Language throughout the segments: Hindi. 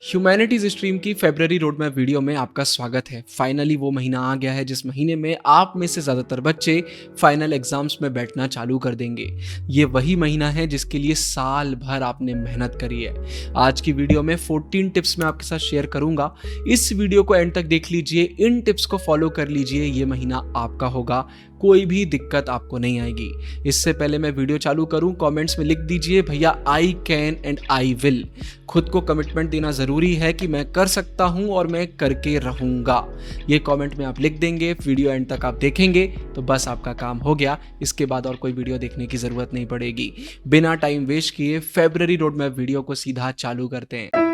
ह्यूमैनिटीज स्ट्रीम की फेब्रवरी रोड मैप वीडियो में आपका स्वागत है। फाइनली वो महीना आ गया है जिस महीने में आप में से ज़्यादातर बच्चे फाइनल एग्जाम्स में बैठना चालू कर देंगे। ये वही महीना है जिसके लिए साल भर आपने मेहनत करी है। आज की वीडियो में 14 टिप्स मैं आपके साथ शेयर करूंगा। इस वीडियो को एंड तक देख लीजिए, इन टिप्स को फॉलो कर लीजिए, ये महीना आपका होगा, कोई भी दिक्कत आपको नहीं आएगी। इससे पहले मैं वीडियो चालू करूं, कमेंट्स में लिख दीजिए भैया I can and I will. खुद को कमिटमेंट देना ज़रूरी है कि मैं कर सकता हूं और मैं करके रहूंगा। ये कमेंट में आप लिख देंगे, वीडियो एंड तक आप देखेंगे तो बस आपका काम हो गया। इसके बाद और कोई वीडियो देखने की ज़रूरत नहीं पड़ेगी। बिना टाइम वेस्ट किए फेब्रवरी रोड मैप वीडियो को सीधा चालू करते हैं।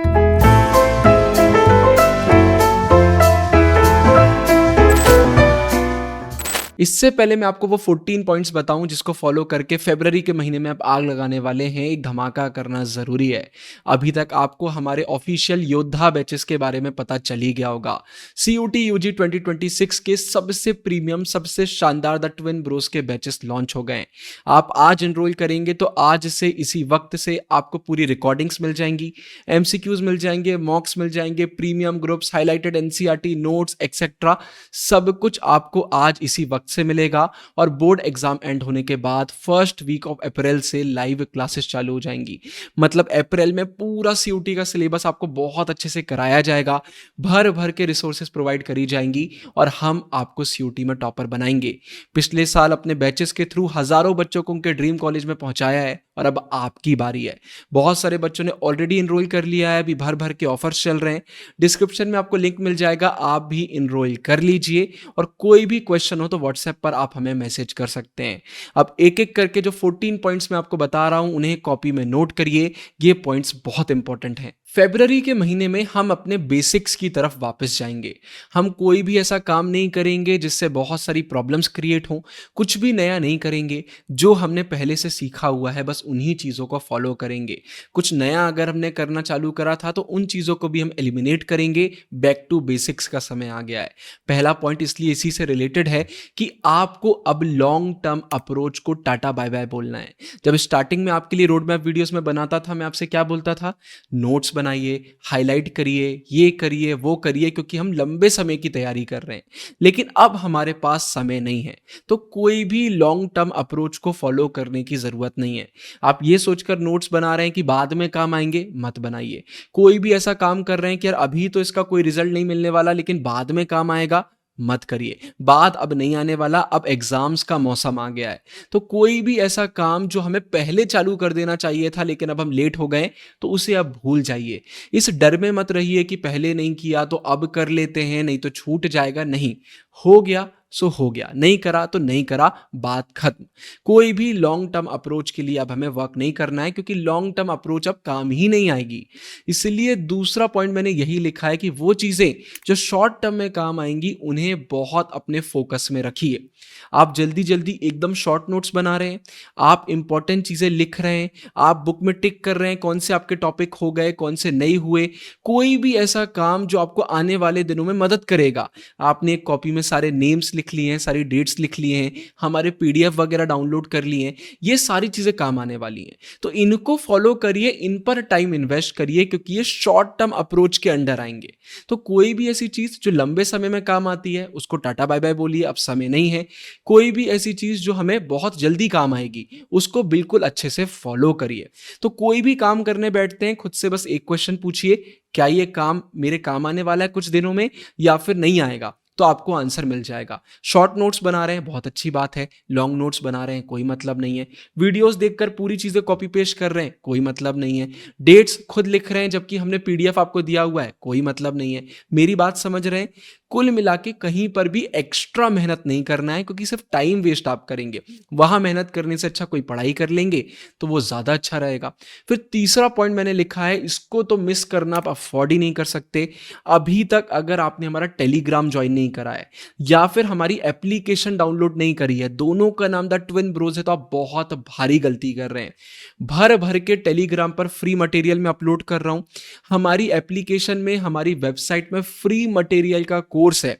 इससे पहले मैं आपको वो 14 पॉइंट्स बताऊं जिसको फॉलो करके फरवरी के महीने में आप आग लगाने वाले हैं। एक धमाका करना ज़रूरी है। अभी तक आपको हमारे ऑफिशियल योद्धा बैचेस के बारे में पता चल ही गया होगा। CUT UG 2026 के सबसे प्रीमियम, सबसे शानदार द ट्विन ब्रोस के बैचेस लॉन्च हो गए। आप आज एनरोल करेंगे तो आज से इसी वक्त से आपको पूरी रिकॉर्डिंग्स मिल जाएंगी, MCQs मिल जाएंगे, मॉक्स मिल जाएंगे, premium groups, highlighted NCERT notes etcetera, सब कुछ आपको आज इसी वक्त से मिलेगा। और बोर्ड एग्जाम एंड होने के बाद फर्स्ट वीक ऑफ अप्रैल से लाइव क्लासेस चालू हो जाएंगी। मतलब अप्रैल में पूरा CUT का सिलेबस आपको बहुत अच्छे से कराया जाएगा, भर भर के रिसोर्सेज प्रोवाइड करी जाएंगी और हम आपको CUT में टॉपर बनाएंगे। पिछले साल अपने बैचेस के थ्रू हजारों बच्चों को उनके ड्रीम कॉलेज में पहुंचाया है और अब आपकी बारी है। बहुत सारे बच्चों ने ऑलरेडी इनरोल कर लिया है, अभी भर भर के ऑफर्स चल रहे हैं। डिस्क्रिप्शन में आपको लिंक मिल जाएगा, आप भी इनरोल कर लीजिए। और कोई भी क्वेश्चन हो तो व्हाट्सएप पर आप हमें मैसेज कर सकते हैं। अब एक एक करके जो 14 पॉइंट्स मैं आपको बता रहा हूं उन्हें कॉपी में नोट करिए, ये पॉइंट्स बहुत इंपॉर्टेंट हैं। फरवरी के महीने में हम अपने बेसिक्स की तरफ वापस जाएंगे। हम कोई भी ऐसा काम नहीं करेंगे जिससे बहुत सारी प्रॉब्लम्स क्रिएट हों, कुछ भी नया नहीं करेंगे। जो हमने पहले से सीखा हुआ है बस उन्हीं चीज़ों को फॉलो करेंगे। कुछ नया अगर हमने करना चालू करा था तो उन चीज़ों को भी हम एलिमिनेट करेंगे। बैक टू बेसिक्स का समय आ गया है। पहला पॉइंट इसलिए इसी से रिलेटेड है कि आपको अब लॉन्ग टर्म अप्रोच को टाटा बाय बाय बोलना है। जब स्टार्टिंग में आपके लिए रोड मैप वीडियोस में बनाता था, मैं आपसे क्या बोलता था? नोट्स बनाइए, हाईलाइट करिए, ये करिए, वो करिए, क्योंकि हम लंबे समय की तैयारी कर रहे हैं। लेकिन अब हमारे पास समय नहीं है, तो कोई भी लॉन्ग टर्म अप्रोच को फॉलो करने की जरूरत नहीं है। आप ये सोचकर नोट्स बना रहे हैं कि बाद में काम आएंगे, मत बनाइए। कोई भी ऐसा काम कर रहे हैं कि यार अभी तो इसका कोई रिजल्ट नहीं मिलने वाला लेकिन बाद में काम आएगा, मत करिए। बाद अब नहीं आने वाला, अब एग्जाम्स का मौसम आ गया है। तो कोई भी ऐसा काम जो हमें पहले चालू कर देना चाहिए था लेकिन अब हम लेट हो गए, तो उसे अब भूल जाइए। इस डर में मत रहिए कि पहले नहीं किया तो अब कर लेते हैं, नहीं तो छूट जाएगा। नहीं, हो गया सो हो गया, नहीं करा तो नहीं करा, बात खत्म। कोई भी लॉन्ग टर्म अप्रोच के लिए अब हमें वर्क नहीं करना है, क्योंकि लॉन्ग टर्म अप्रोच अब काम ही नहीं आएगी। इसलिए दूसरा पॉइंट मैंने यही लिखा है कि वो चीजें जो शॉर्ट टर्म में काम आएंगी उन्हें बहुत अपने फोकस में रखिए। आप जल्दी जल्दी एकदम शॉर्ट नोट्स बना रहे हैं, आप इंपॉर्टेंट चीजें लिख रहे हैं, आप बुक में टिक कर रहे हैं कौन से आपके टॉपिक हो गए, कौन से नहीं हुए। कोई भी ऐसा काम जो आपको आने वाले दिनों में मदद करेगा। आपने एक कॉपी में सारे नेम्स लिख लिए हैं, सारी डेट्स लिख लिए हैं, हमारे PDF वगैरह डाउनलोड कर लिए हैं, ये सारी चीजें काम आने वाली हैं। तो इनको फॉलो करिए, इन पर टाइम इन्वेस्ट करिए, क्योंकि ये शॉर्ट टर्म अप्रोच के अंडर आएंगे। तो कोई भी ऐसी चीज जो लंबे समय में काम आती है उसको टाटा बाय बाय बोलिए, अब समय नहीं है। कोई भी ऐसी चीज जो हमें बहुत जल्दी काम आएगी उसको बिल्कुल अच्छे से फॉलो करिए। तो कोई भी काम करने बैठते हैं, खुद से बस एक क्वेश्चन पूछिए, क्या ये काम मेरे काम आने वाला है कुछ दिनों में या फिर नहीं आएगा? तो आपको आंसर मिल जाएगा। शॉर्ट नोट्स बना रहे हैं, बहुत अच्छी बात है। लॉन्ग नोट्स बना रहे हैं, कोई मतलब नहीं है। वीडियोस देखकर पूरी चीजें कॉपी पेस्ट कर रहे हैं, कोई मतलब नहीं है। डेट्स खुद लिख रहे हैं जबकि हमने PDF आपको दिया हुआ है, कोई मतलब नहीं है। मेरी बात समझ रहे हैं? कुल मिला के कहीं पर भी एक्स्ट्रा मेहनत नहीं करना है, क्योंकि सिर्फ टाइम वेस्ट आप करेंगे। वहां मेहनत करने से अच्छा कोई पढ़ाई कर लेंगे तो वो ज्यादा अच्छा रहेगा। फिर तीसरा पॉइंट मैंने लिखा है, इसको तो मिस करना आप अफोर्ड ही नहीं कर सकते। अभी तक अगर आपने हमारा टेलीग्राम ज्वाइन नहीं करा है या फिर हमारी एप्लीकेशन डाउनलोड नहीं करी है, दोनों का नाम द ट्विन ब्रोस है, तो आप बहुत भारी गलती कर रहे हैं। भर भर के टेलीग्राम पर फ्री मटेरियल में अपलोड कर रहा हूं। हमारी एप्लीकेशन में, हमारी वेबसाइट में फ्री मटेरियल का कोर्स है।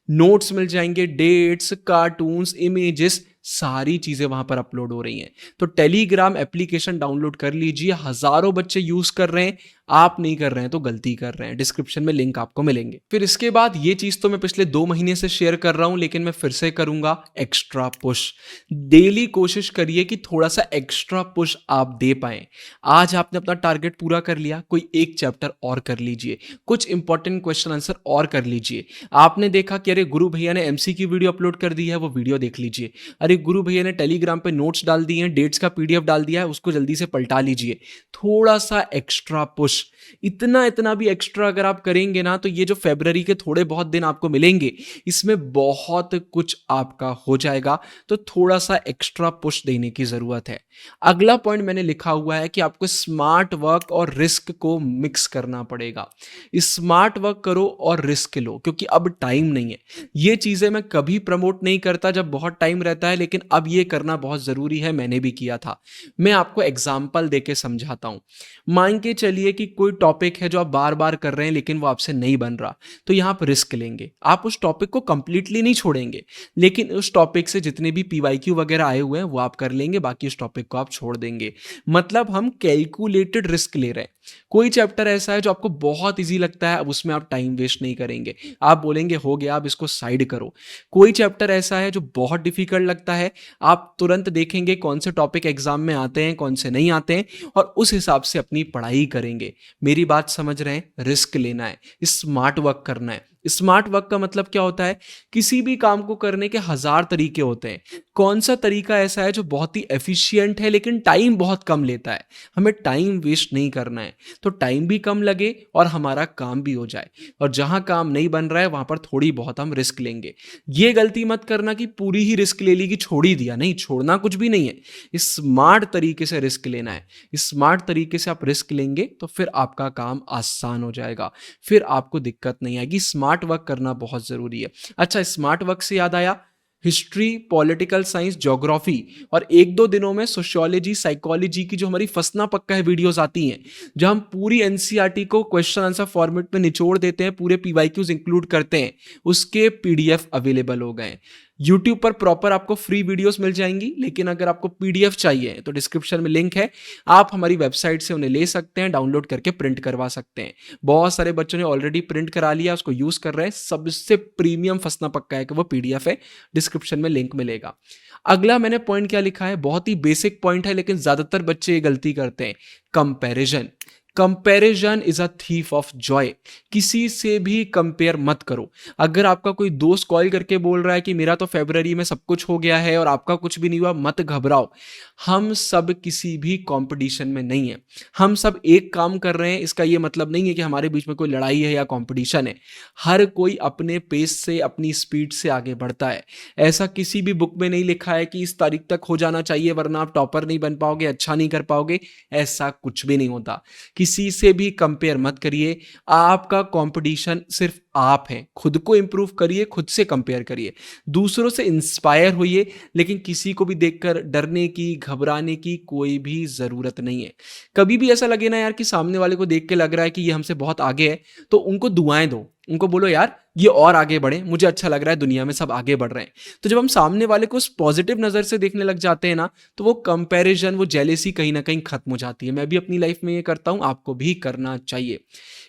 नोट्स मिल जाएंगे, डेट्स, कार्टून्स, इमेजेस, सारी चीज़ें वहाँ पर अपलोड हो रही हैं। तो टेलीग्राम एप्लीकेशन डाउनलोड कर लीजिए, हज़ारों बच्चे यूज़ कर रहे हैं, आप नहीं कर रहे हैं तो गलती कर रहे हैं। डिस्क्रिप्शन में लिंक आपको मिलेंगे। फिर इसके बाद ये चीज़ तो मैं पिछले 2 महीने से शेयर कर रहा हूँ, लेकिन मैं फिर से करूँगा, एक्स्ट्रा पुश। डेली कोशिश करिए कि थोड़ा-सा एक्स्ट्रा पुश आप दे पाएँ। आज आपने अपना टारगेट पूरा कर लिया, कोई एक चैप्टर और कर लीजिए, कुछ इंपॉर्टेंट क्वेश्चन आंसर और कर लीजिए। आपने देखा कि अरे गुरु भैया ने एमसीक्यू वीडियो अपलोड कर दी है, वो वीडियो देख लीजिए। अरे गुरु भैया ने टेलीग्राम पे नोट्स डाल दिए हैं, डेट्स का पीडीएफ डाल दिया है, उसको जल्दी से पलटा लीजिए। थोड़ा-सा एक्स्ट्रा पुश, इतना भी एक्स्ट्रा अगर आप करेंगे ना, तो ये जो फरवरी के थोड़े बहुत दिन आपको मिलेंगे, इसमें बहुत कुछ आपका हो जाएगा। तो थोड़ा-सा एक्स्ट्रा पुश देने की ज़रूरत है। अगला पॉइंट मैंने लिखा हुआ है कि आपको स्मार्ट वर्क और रिस्क को मिक्स करना पड़ेगा। स्मार्ट वर्क करो और रिस्क लो, क्योंकि अब टाइम नहीं है। ये चीज़ें मैं कभी प्रमोट नहीं करता जब बहुत टाइम रहता है, लेकिन अब ये करना बहुत ज़रूरी है, मैंने भी किया था। मैं आपको एग्जाम्पल देके समझाता हूँ। मान के चलिए कि कोई टॉपिक है जो आप बार-बार कर रहे हैं, लेकिन वो आपसे नहीं बन रहा, तो यहाँ आप रिस्क लेंगे। आप उस टॉपिक को कंप्लीटली नहीं छोड़ेंगे, लेकिन उस टॉपिक से जितने भी पीवाईक्यू वगैरह आए हुए हैं, वो आप कर लेंगे, बाकी उस टॉपिक को आप छोड़ देंगे। मतलब हम कैलकुलेटेड रिस्क ले रहे हैं। कोई चैप्टर ऐसा है जो आपको बहुत ईज़ी लगता है, अब उसमें आप टाइम वेस्ट नहीं करेंगे। आप बोलेंगे हो गया, अब इसको साइड करो। कोई चैप्टर ऐसा है जो बहुत डिफ़िकल्ट लगता है, आप तुरंत देखेंगे कौन से टॉपिक एग्ज़ाम में आते हैं, कौन से नहीं आते हैं, और उस हिसाब से अपनी पढ़ाई करेंगे। मेरी बात समझ रहे हैं? रिस्क लेना है, स्मार्ट वर्क करना है। स्मार्ट वर्क का मतलब क्या होता है? किसी भी काम को करने के 1000 तरीके होते हैं। कौन सा तरीका ऐसा है जो बहुत ही एफिशिएंट है, लेकिन टाइम बहुत कम लेता है? हमें टाइम वेस्ट नहीं करना है, तो टाइम भी कम लगे और हमारा काम भी हो जाए। और जहां काम नहीं बन रहा है, वहां पर थोड़ी बहुत हम रिस्क लेंगे। ये गलती मत करना कि पूरी ही रिस्क ले ली कि छोड़ ही दिया। नहीं, छोड़ना कुछ भी नहीं है। स्मार्ट तरीके से रिस्क लेना है। स्मार्ट तरीके से आप रिस्क लेंगे तो फिर आपका काम आसान हो जाएगा, फिर आपको दिक्कत नहीं आएगी। स्मार्ट वर्क करना बहुत जरूरी है। अच्छा, स्मार्ट वर्क से याद आया, हिस्ट्री, पॉलिटिकल साइंस, ज्योग्राफी और 1-2 दिनों में सोशियोलॉजी, साइकोलॉजी की जो हमारी फसना पक्का है वीडियोस आती हैं, जहां हम पूरी एनसीईआरटी को क्वेश्चन आंसर फॉर्मेट में निचोड़ देते हैं, पूरे पीवाईक्यूज इंक्लूड करते हैं, उसके पीडीएफ अवेलेबल हो गए हैं। यूट्यूब पर प्रॉपर आपको फ्री वीडियोस मिल जाएंगी, लेकिन अगर आपको पीडीएफ चाहिए तो डिस्क्रिप्शन में लिंक है, आप हमारी वेबसाइट से उन्हें ले सकते हैं, डाउनलोड करके प्रिंट करवा सकते हैं। बहुत सारे बच्चों ने ऑलरेडी प्रिंट करा लिया, उसको यूज कर रहे हैं। सबसे प्रीमियम फसना पक्का है कि वो पीडीएफ है, डिस्क्रिप्शन में लिंक मिलेगा। अगला मैंने पॉइंट क्या लिखा है, बहुत ही बेसिक पॉइंट है, लेकिन ज्यादातर बच्चे ये गलती करते हैं, comparison. Comparison is a thief of Joy. किसी से भी कंपेयर मत करो। अगर आपका कोई दोस्त कॉल करके बोल रहा है कि मेरा तो फरवरी में सब कुछ हो गया है और आपका कुछ भी नहीं हुआ, मत घबराओ। हम सब किसी भी कंपटीशन में नहीं है, हम सब एक काम कर रहे हैं। इसका ये मतलब नहीं है कि हमारे बीच में कोई लड़ाई है या कंपटीशन है। हर कोई अपने पेस से, अपनी स्पीड से आगे बढ़ता है। ऐसा किसी भी बुक में नहीं लिखा है कि इस तारीख तक हो जाना चाहिए वरना आप टॉपर नहीं बन पाओगे, अच्छा नहीं कर पाओगे। ऐसा कुछ भी नहीं होता। किसी से भी कंपेयर मत करिए। आपका कंपटीशन सिर्फ आप हैं। खुद को इंप्रूव करिए, खुद से कंपेयर करिए, दूसरों से इंस्पायर होइए, लेकिन किसी को भी देखकर डरने की, घबराने की कोई भी जरूरत नहीं है। कभी भी ऐसा लगे ना यार कि सामने वाले को देख के लग रहा है कि ये हमसे बहुत आगे है, तो उनको दुआएं दो, उनको बोलो यार ये और आगे बढ़े, मुझे अच्छा लग रहा है दुनिया में सब आगे बढ़ रहे हैं। तो जब हम सामने वाले को उस पॉजिटिव नजर से देखने लग जाते हैं ना, तो वो कंपैरिजन, वो जेलेसी कहीं ना कहीं खत्म हो जाती है। मैं भी अपनी लाइफ में ये करता हूं, आपको भी करना चाहिए।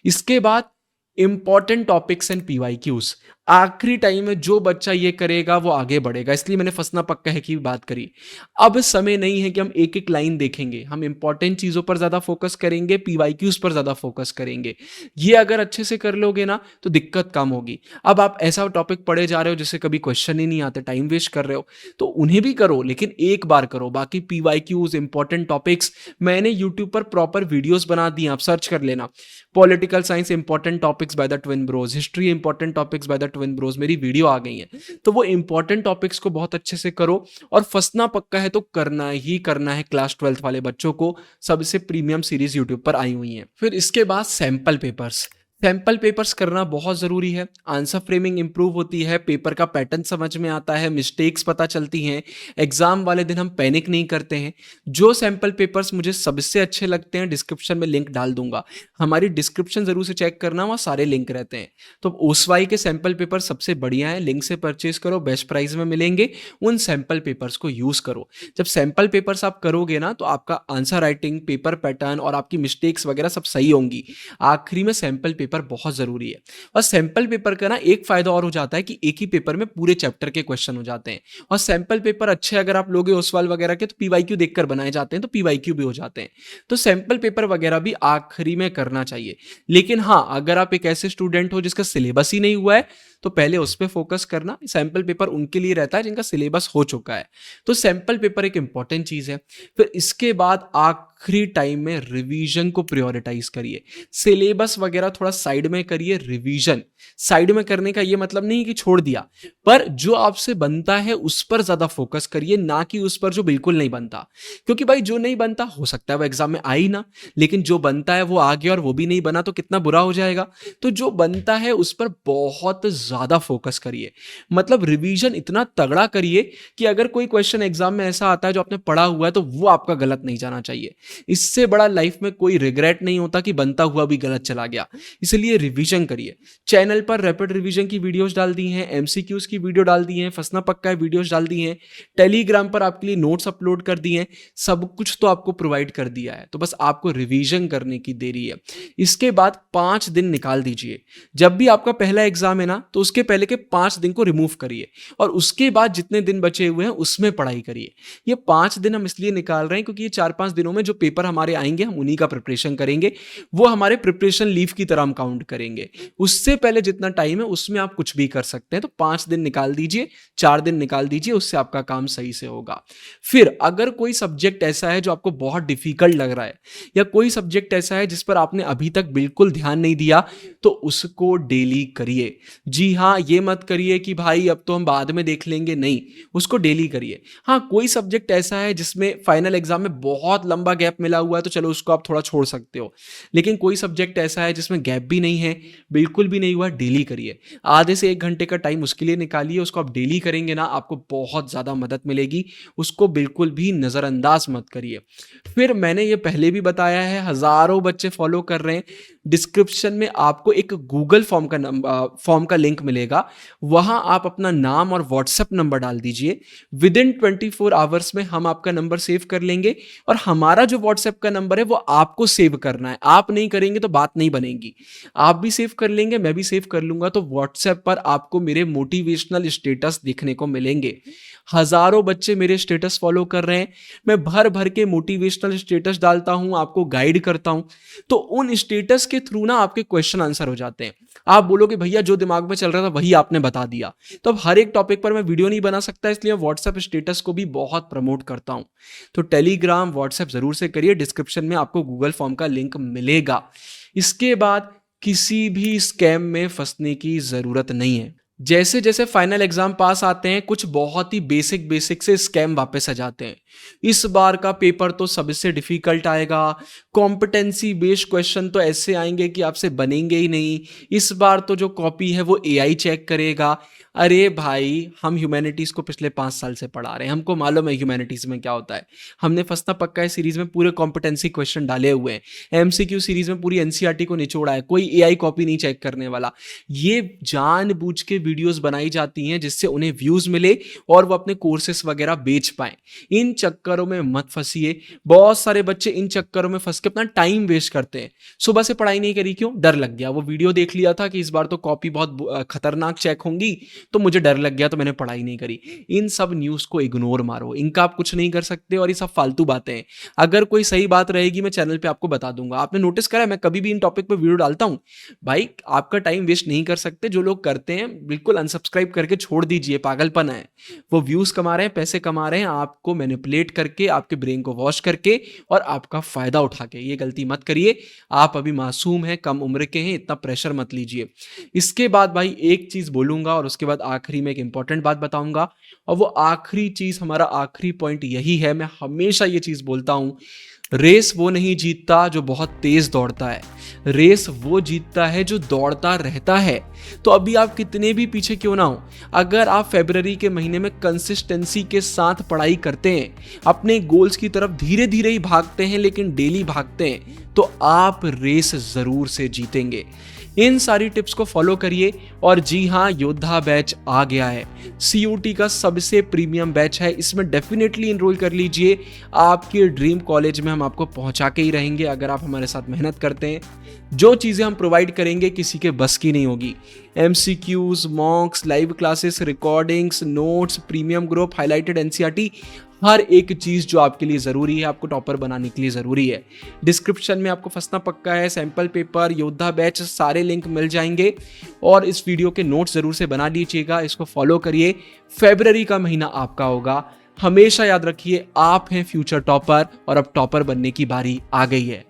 इसके बाद इंपॉर्टेंट टॉपिक्स एंड पीवाईक्यूज। आखिरी टाइम में जो बच्चा ये करेगा वो आगे बढ़ेगा, इसलिए मैंने फसना पक्का है की बात करी। अब समय नहीं है कि हम एक एक लाइन देखेंगे, हम इंपॉर्टेंट चीजों पर ज्यादा फोकस करेंगे, पीवाईक्यूज पर ज्यादा फोकस करेंगे। ये अगर अच्छे से कर लोगे ना तो दिक्कत कम होगी। अब आप ऐसा टॉपिक पढ़े जा रहे हो जिससे कभी क्वेश्चन ही नहीं आते, टाइम वेस्ट कर रहे हो, तो उन्हें भी करो, लेकिन एक बार करो। बाकी पीवाईक्यूज, इंपॉर्टेंट टॉपिक्स मैंने यूट्यूब पर प्रॉपर वीडियोस बना दी, आप सर्च कर लेना। Political science important topics by the twin bros, history important topics by the twin bros, मेरी वीडियो आ गई है। तो वो इंपॉर्टेंट टॉपिक्स को बहुत अच्छे से करो, और फंसना पक्का है तो करना ही करना है। क्लास 12th वाले बच्चों को सबसे प्रीमियम सीरीज यूट्यूब पर आई हुई है। फिर इसके बाद सैंपल पेपर्स। सैंपल पेपर्स करना बहुत ज़रूरी है। आंसर फ्रेमिंग इंप्रूव होती है, पेपर का पैटर्न समझ में आता है, मिस्टेक्स पता चलती हैं, एग्ज़ाम वाले दिन हम पैनिक नहीं करते हैं। जो सैंपल पेपर्स मुझे सबसे अच्छे लगते हैं, डिस्क्रिप्शन में लिंक डाल दूँगा। हमारी डिस्क्रिप्शन ज़रूर से चेक करना, वहाँ सारे लिंक रहते हैं। तो ओसवाई के सैंपल पेपर सबसे बढ़िया हैं, लिंक से परचेज़ करो, बेस्ट प्राइस में मिलेंगे। उन सैंपल पेपर्स को यूज़ करो। जब सैंपल पेपर्स आप करोगे ना, तो आपका आंसर राइटिंग, पेपर पैटर्न और आपकी मिस्टेक्स वगैरह सब सही होंगी। आखिरी में सैंपल पेपर बहुत ज़रूरी है। और सैंपल पेपर का ना एक फ़ायदा और हो जाता है कि एक ही पेपर में पूरे चैप्टर के क्वेश्चन हो जाते हैं। और सैंपल पेपर अच्छे अगर आप लोगे ओसवाल वगैरह के, तो पीवाईक्यू देखकर बनाए जाते हैं, तो पीवाईक्यू भी हो जाते हैं। तो सैंपल पेपर वगैरह भी आखिरी में करना चाहिए। लेकिन हाँ, अगर आप एक ऐसे स्टूडेंट हो जिसका सिलेबस ही नहीं हुआ है, तो पहले उस पे फोकस करना। सैंपल पेपर उनके लिए रहता है जिनका सिलेबस हो चुका है। तो सैंपल पेपर एक इंपॉर्टेंट चीज़ है। फिर इसके बाद आखिरी टाइम में रिवीजन को प्रायोरिटाइज करिए। सिलेबस वगैरह थोड़ा साइड में करिए, रिवीजन साइड में करने का ये मतलब नहीं कि छोड़ दिया, पर जो आपसे बनता है उस पर ज्यादा फोकस करिए, ना कि उस पर जो बिल्कुल नहीं बनता। क्योंकि भाई जो नहीं बनता हो सकता है वो एग्जाम में आ ही ना, लेकिन जो बनता है वो आ गया और वो भी नहीं बना तो कितना बुरा हो जाएगा। तो जो बनता है उस पर बहुत ज्यादा फोकस करिए। मतलब रिवीजन इतना तगड़ा करिए कि अगर कोई क्वेश्चन एग्जाम में ऐसा आता है जो आपने पढ़ा हुआ है, तो वो आपका गलत नहीं जाना चाहिए। इससे बड़ा लाइफ में कोई रिग्रेट नहीं होता कि बनता हुआ भी गलत चला गया। इसलिए रिवीजन करिए। चैनल पर रैपिड रिवीजन की वीडियोस डाल दी हैं, एमसीक्यूज की वीडियो डाल दी हैं, फंसना पक्का है वीडियोस डाल दी हैं, टेलीग्राम पर आपके लिए नोट्स अपलोड कर दिए हैं। सब कुछ तो आपको प्रोवाइड कर दिया है, तो बस आपको रिवीजन करने की देरी है। इसके बाद 5 दिन निकाल दीजिए। जब भी आपका पहला एग्जाम है ना, तो उसके पहले के 5 दिन को रिमूव करिए और उसके बाद जितने दिन बचे हुए हैं उसमें पढ़ाई करिए। ये 5 दिन हम इसलिए निकाल रहे हैं क्योंकि ये 4-5 दिनों में जो पेपर हमारे आएंगे हम उन्हीं का प्रिपरेशन करेंगे। वो हमारे प्रिपरेशन लीव की तरह हम काउंट करेंगे। उससे पहले जितना टाइम है उसमें आप कुछ भी कर सकते हैं। तो 5 दिन निकाल दीजिए, 4 दिन निकाल दीजिए, उससे आपका काम सही से होगा। फिर अगर कोई सब्जेक्ट ऐसा है जो आपको बहुत डिफिकल्ट लग रहा है, या कोई सब्जेक्ट ऐसा है जिस पर आपने अभी तक बिल्कुल ध्यान नहीं दिया, तो उसको डेली करिए। जी हाँ, ये मत करिए कि भाई अब तो हम बाद में देख लेंगे, नहीं, उसको डेली करिए। हाँ, कोई सब्जेक्ट ऐसा है जिसमें फाइनल एग्जाम में बहुत लंबा गैप मिला हुआ है, तो चलो उसको आप थोड़ा छोड़ सकते हो। लेकिन कोई सब्जेक्ट ऐसा है जिसमें गैप भी नहीं है, बिल्कुल भी नहीं हुआ, डेली करिए। आधे से 1 घंटे का टाइम उसके लिए निकालिए। उसको आप डेली करेंगे ना, आपको बहुत ज़्यादा मदद मिलेगी। उसको बिल्कुल भी नज़रअंदाज मत करिए। फिर मैंने ये पहले भी बताया है, हज़ारों बच्चे फॉलो कर रहे हैं। डिस्क्रिप्शन में आपको एक गूगल फॉर्म का लिंक मिलेगा। वहाँ आप अपना नाम और व्हाट्सएप नंबर डाल दीजिए। विदिन 24 आवर्स में हम आपका नंबर सेव कर लेंगे। और हमारा जो व्हाट्सएप का नंबर है वो आपको सेव करना है। आप नहीं करेंगे तो बात नहीं बनेगी। आप भी सेव कर लेंगे, मैं भी सेव कर लूंगा, तो व्हाट्सएप पर आपको मेरे मोटिवेशनल स्टेटस देखने को मिलेंगे। हजारों बच्चे मेरे स्टेटस फॉलो कर रहे हैं। मैं भर भर के मोटिवेशनल स्टेटस डालता हूं, आपको गाइड करता हूं। तो उन स्टेटस के थ्रू ना आपके क्वेश्चन आंसर हो जाते हैं। आप बोलोगे भैया जो दिमाग में चल रहा था वही आपने बता दिया। तो अब हर एक टॉपिक पर मैं वीडियो नहीं बना सकता, इसलिए व्हाट्सएप स्टेटस को भी बहुत प्रमोट करता हूं। तो टेलीग्राम, व्हाट्सएप जरूर से करिए। डिस्क्रिप्शन में आपको गूगल फॉर्म का लिंक मिलेगा। इसके बाद किसी भी स्कैम में फंसने की जरूरत नहीं है। जैसे जैसे फाइनल एग्जाम पास आते हैं, कुछ बहुत ही बेसिक बेसिक से स्कैम वापस आ जाते हैं। इस बार का पेपर तो सबसे डिफिकल्ट आएगा। कॉम्पिटेंसी बेस्ड क्वेश्चन तो ऐसे आएंगे कि आपसे बनेंगे ही नहीं। इस बार तो जो कॉपी है वो एआई चेक करेगा। अरे भाई, हम ह्यूमैनिटीज को पिछले 5 साल से पढ़ा रहे हैं, हमको मालूम है ह्यूमैनिटीज में क्या होता है। हमने फंसना पक्का है सीरीज में पूरे कॉम्पिटेंसी क्वेश्चन डाले हुए हैं। एमसीक्यू सीरीज में पूरी एनसीईआरटी को निचोड़ा है, कोई एआई कॉपी नहीं चेक करने वाला। ये जानबूझ के वीडियोस बनाई जाती हैं जिससे उन्हें व्यूज मिले और वो अपने कोर्सेस वगैरह बेच पाए। इन चक्करों में मत फंसिए। बहुत सारे बच्चे इन चक्करों में फंस के अपना टाइम वेस्ट करते हैं। सुबह से पढ़ाई नहीं करी, क्यों? डर लग गया। वो वीडियो देख लिया था कि इस बार तो कॉपी बहुत खतरनाक चेक होंगी, तो मुझे डर लग गया, तो मैंने पढ़ाई नहीं करी। इन सब न्यूज़ को इग्नोर मारो, इनका आप कुछ नहीं कर सकते और ये सब फालतू बातें हैं। अगर कोई सही बात रहेगी मैं चैनल पे आपको बता दूंगा। आपने नोटिस करा है मैं कभी भी इन टॉपिक पे वीडियो डालता हूं? भाई, आपका टाइम वेस्ट नहीं कर सकते। जो लोग करते हैं बिल्कुल अनसब्सक्राइब करके छोड़ दीजिए, पागलपन है। वो व्यूज कमा रहे हैं, पैसे कमा रहे हैं, आपको मैनिपुलेट करके, आपके ब्रेन को वॉश करके और आपका फायदा उठा के। ये गलती मत करिए। आप अभी मासूम हैं, कम उम्र के हैं, इतना प्रेशर मत लीजिए। इसके बाद भाई एक चीज बोलूंगा और उसके बाद आखिरी में एक इंपॉर्टेंट बात बताऊंगा। और वो आखिरी चीज, हमारा आखिरी पॉइंट यही है, मैं हमेशा ये चीज बोलता हूं, रेस वो नहीं जीतता जो बहुत तेज दौड़ता है, रेस वो जीतता है जो दौड़ता रहता है। तो अभी आप कितने भी पीछे क्यों ना हो, अगर आप फरवरी के महीने में कंसिस्टेंसी के साथ पढ़ाई करते हैं, अपने गोल्स की तरफ धीरे धीरे ही भागते हैं लेकिन डेली भागते हैं, तो आप रेस जरूर से जीतेंगे। इन सारी टिप्स को फॉलो करिए। और जी हाँ, योद्धा बैच आ गया है, CUT का सबसे प्रीमियम बैच है, इसमें डेफिनेटली इनरोल कर लीजिए। आपके ड्रीम कॉलेज में हम आपको पहुंचा के ही रहेंगे अगर आप हमारे साथ मेहनत करते हैं। जो चीज़ें हम प्रोवाइड करेंगे किसी के बस की नहीं होगी। MCQs, मॉक्स, live classes, recordings, notes, premium group, highlighted NCERT, हर एक चीज़ जो आपके लिए ज़रूरी है, आपको टॉपर बनाने के लिए ज़रूरी है। डिस्क्रिप्शन में आपको फंसना पक्का है, सैंपल पेपर, योद्धा बैच, सारे लिंक मिल जाएंगे। और इस वीडियो के नोट्स ज़रूर से बना लीजिएगा, इसको फॉलो करिए। फरवरी का महीना आपका होगा। हमेशा याद रखिए, आप हैं फ्यूचर टॉपर और अब टॉपर बनने की बारी आ गई है।